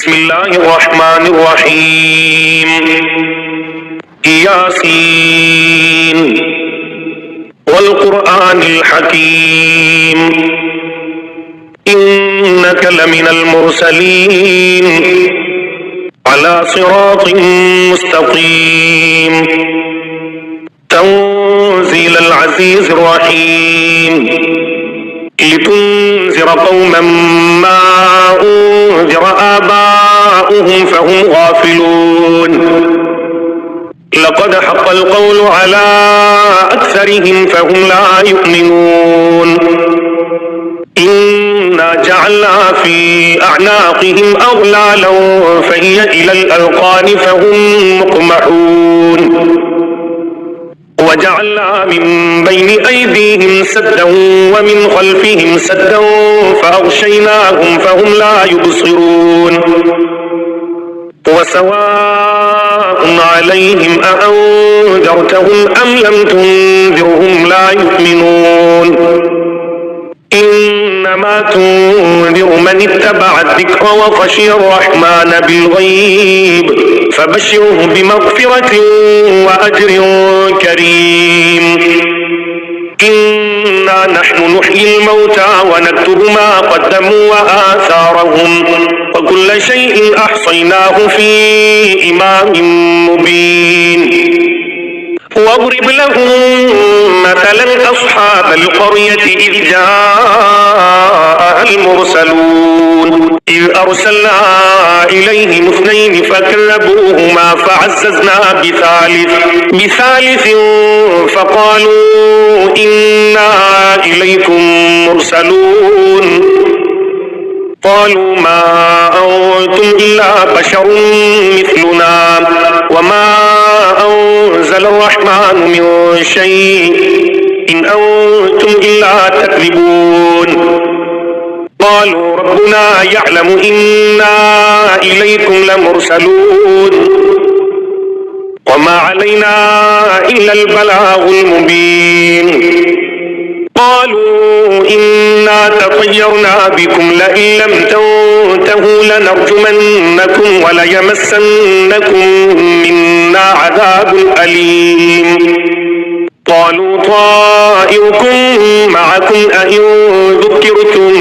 بسم الله الرحمن الرحيم. ياسين والقرآن الحكيم إنك لمن المرسلين على صراط مستقيم تنزيل العزيز الرحيم لتنذر قوما ما أنذر آباؤهم فهم غافلون لقد حق القول على أكثرهم فهم لا يؤمنون إنا جعلنا في أعناقهم أغلالا فهي إلى الأذقان فهم مقمحون وجعلنا من بين أيديهم سدا ومن خلفهم سدا فأغشيناهم فهم لا يبصرون وسواء عليهم أأنذرتهم أم لم تنذرهم لا يؤمنون إنما تنذر من اتبع الذكر وخشي الرحمن بالغيب فبشره بمغفرة وأجر كريم. إنا نحن نحيي الموتى ونكتب ما قدموا وآثارهم وكل شيء أحصيناه في إمام مبين. واضرب لهم مثلا أصحاب القرية إذ جاءها المرسلون إذ أرسلنا إليهم اثنين فكذبوهما فعززنا بثالث فقالوا إنا إليكم مرسلون قالوا ما أنتم إلا بشر مثلنا وما أنزل الرحمن من شيء إن أنتم إلا تكذبون قالوا ربنا يعلم إنا إليكم لمرسلون وما علينا إلا البلاغ المبين قالوا إنا تطيرنا بكم لئن لم تنتهوا لنرجمنكم وليمسنكم منا عذاب أليم قالوا طائركم معكم أئن ذكرتم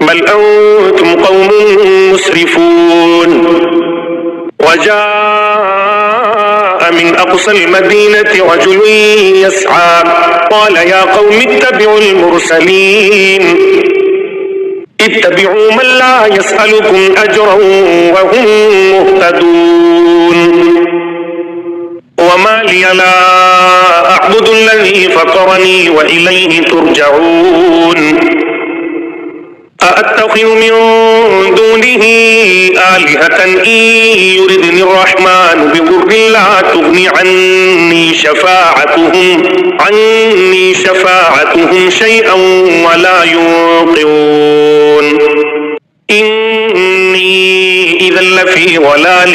بل أنتم قوم مسرفون. وجاء من أقصى المدينة رجل يسعى قال يا قوم اتبعوا المرسلين اتبعوا من لا يسألكم أجرا وهم مهتدون. وما لي لا أعبد الذي فطرني وإليه ترجعون أأتخذ من دونه آلهة إن يردني الرحمن بضر لا تغني عني شفاعتهم شيئا ولا ينقذون إني إذا لفي ضلال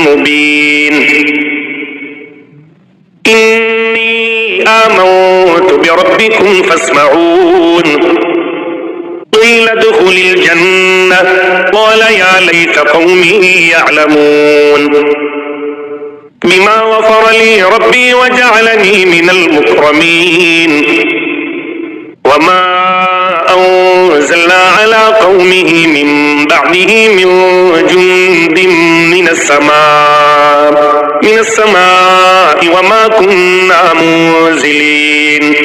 مبين. إني آمنت بربكم فاسمعون قيل ادخل الجنة قال يا ليت قومي يعلمون بما غفر لي ربي وجعلني من المكرمين. وما أنزلنا على قومه من بعده من جند من السماء وما كنا منزلين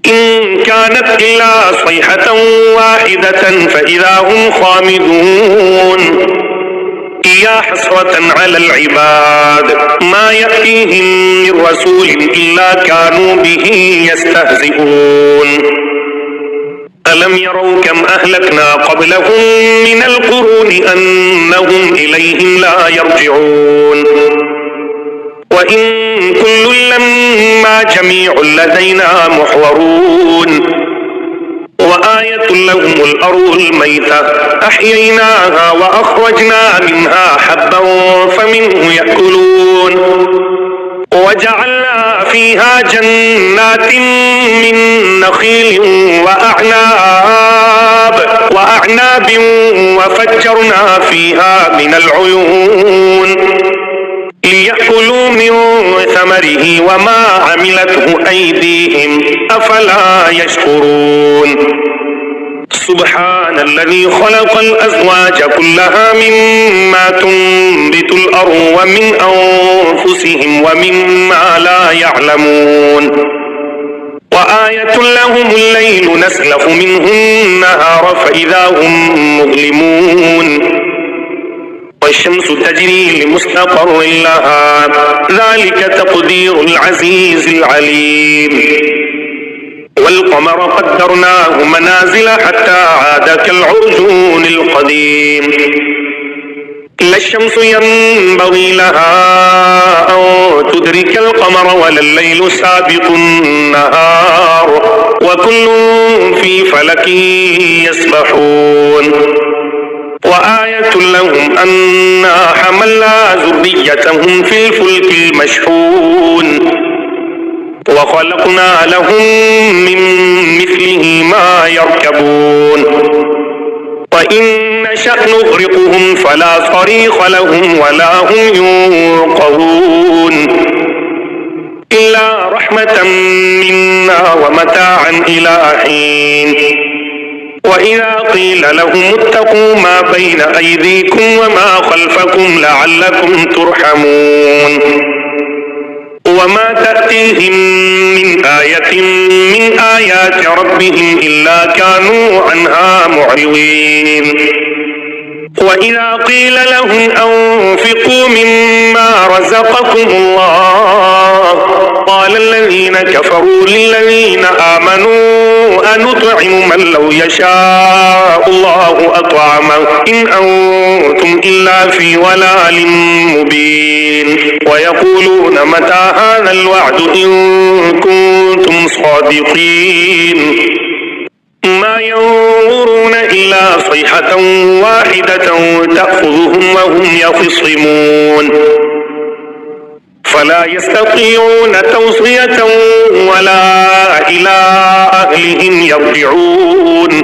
إن كانت إلا صيحة واحدة فإذا هم خامدون. يا حسرة على العباد ما يأتيهم من رسول إلا كانوا به يستهزئون. ألم يروا كم أهلكنا قبلهم من القرون أنهم إليهم لا يرجعون وإن كل لما جميع لدينا محضرون. وآية لهم الأرض الميتة أحييناها وأخرجنا منها حبا فمنه يأكلون وجعلنا فيها جنات من نخيل وأعناب وفجرنا فيها من العيون ليأكلوا من ثمره وما عملته أيديهم أفلا يشكرون سبحان الذي خلق الأزواج كلها مما تنبت الأرض ومن أنفسهم ومما لا يعلمون وآية لهم الليل نسلخ منه النهار فإذا هم مظلمون والشمس تجري لمستقر لها ذلك تقدير العزيز العليم والقمر قدرناه منازل حتى عاد كالعرجون القديم لا الشمس ينبغي لها أن تدرك القمر ولا الليل سابق النهار وكل في فلك يسبحون وآية لهم أنا حملنا ذريتهم في الفلك المشحون وخلقنا لهم من مثله ما يركبون وإن نشأ نغرقهم فلا صريخ لهم ولا هم ينقذون إلا رحمة منا ومتاعا إلى حين وإذا قيل لهم اتقوا ما بين أيديكم وما خلفكم لعلكم ترحمون وما تأتيهم من آية من آيات ربهم إلا كانوا عنها معرضين وإذا قيل لهم أنفقوا مما رزقكم الله قال الذين كفروا للذين آمنوا أنطعم من لو يشاء الله أطعمه إن أنتم إلا في ضلال مبين ويقولون متى هذا الوعد إن كنتم صادقين ما ينظرون إلا صيحة واحدة تأخذهم وهم يخصمون فلا يستطيعون توصية ولا إلى أهلهم يرجعون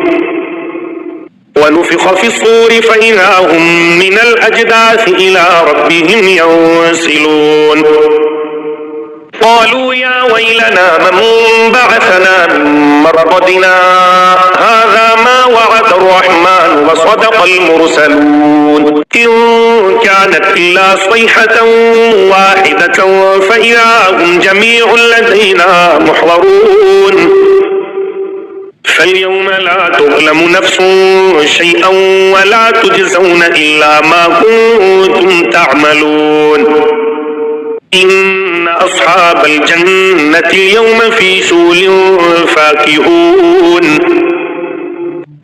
ونفخ في الصور فإذا هم من الأجداث إلى ربهم ينسلون قالوا يا ويلنا من بعثنا من مرقدنا هذا ما وعد الرحمن وصدق المرسلون إن كانت إلا صيحة واحدة فإذا هم جميع لدينا محضرون فاليوم لا تظلم نفس شيئا ولا تجزون إلا ما كنتم تعملون إن أصحاب الجنة اليوم في شغل فاكهون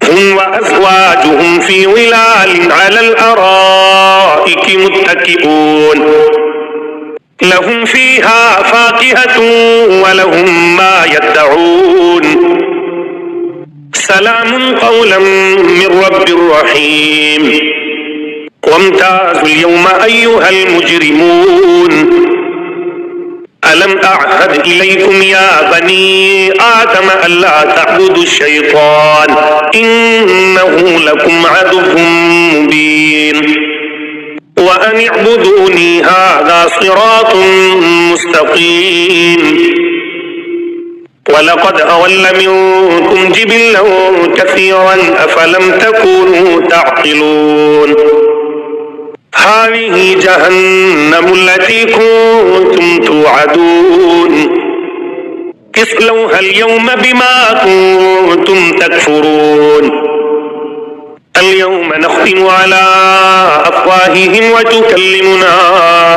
هم وأزواجهم في ظلال على الأرائك متكئون لهم فيها فاكهة ولهم ما يدعون سلام قولا من رب رحيم وامتازوا اليوم أيها المجرمون ألم أعهد إليكم يا بني آدم ألا تعبدوا الشيطان إنه لكم عدو مبين وأن اعبدوني هذا صراط مستقيم ولقد أضل منكم جبلا كثيرا أفلم تكونوا تعقلون هذه جهنم التي كنتم توعدون اصلوها اليوم بما كنتم تكفرون اليوم نختم على أفواههم وتكلمنا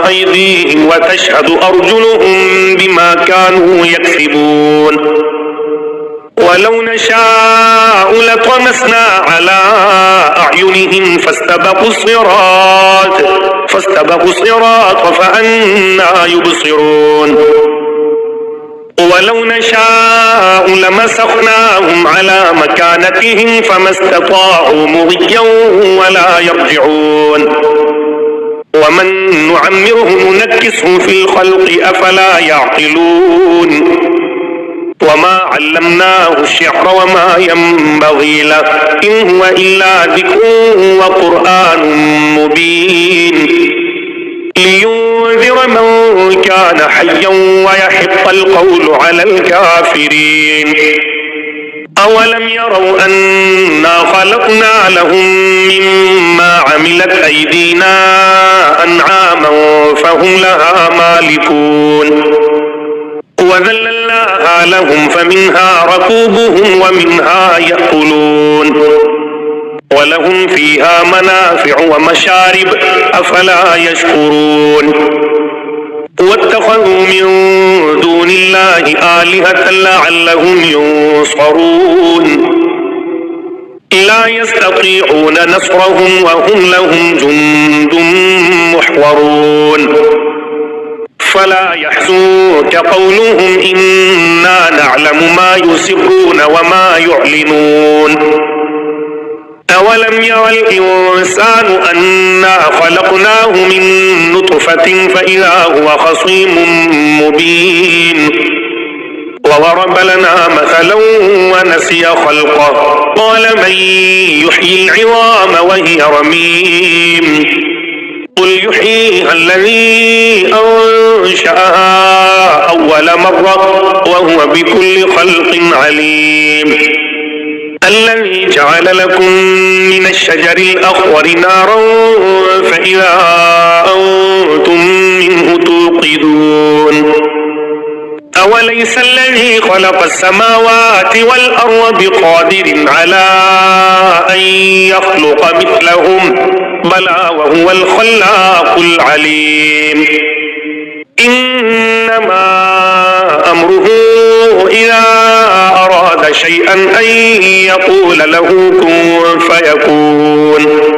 أيديهم وتشهد أرجلهم بما كانوا يكسبون ولو نشاء لطمسنا على أعينهم فاستبقوا الصراط فأنى يبصرون ولو نشاء لمسخناهم على مكانتهم فما استطاعوا مضيا ولا يرجعون ومن نعمره ننكسه في الخلق أفلا يعقلون وما علمناه الشعر وما ينبغي له إن هو إلا ذكر وقرآن مبين لينذر من كان حيا ويحق القول على الكافرين أولم يروا أنا خلقنا لهم مما عملت أيدينا أنعاما فهم لها مالكون وذللناها لهم فمنها ركوبهم ومنها يأكلون ولهم فيها منافع ومشارب أفلا يشكرون واتخذوا من دون الله آلهة لعلهم ينصرون لا يستطيعون نصرهم وهم لهم جند محضرون فلا يحزنك قولهم إنا نعلم ما يسرون وما يعلنون أولم ير الإنسان أنا خلقناه من نطفة فإذا هو خصيم مبين وضرب لنا مثلا ونسي خلقه قال من يحيي العظام وهي رميم قل يحييها الذي أنشأها أول مرة وهو بكل خلق عليم الذي جعل لكم من الشجر الأخضر نارا فإذا أنتم منه توقدون أوليس الذي خلق السماوات والأرض بقادر على أن يخلق مثلهم بلى وهو الخلاق العليم إنما أمره إذا أراد شيئا أن يقول له كن فيكون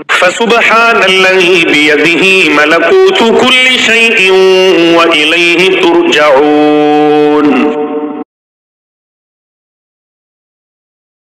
فسبحان الذي بيده ملكوت كل شيء وإليه ترجعون.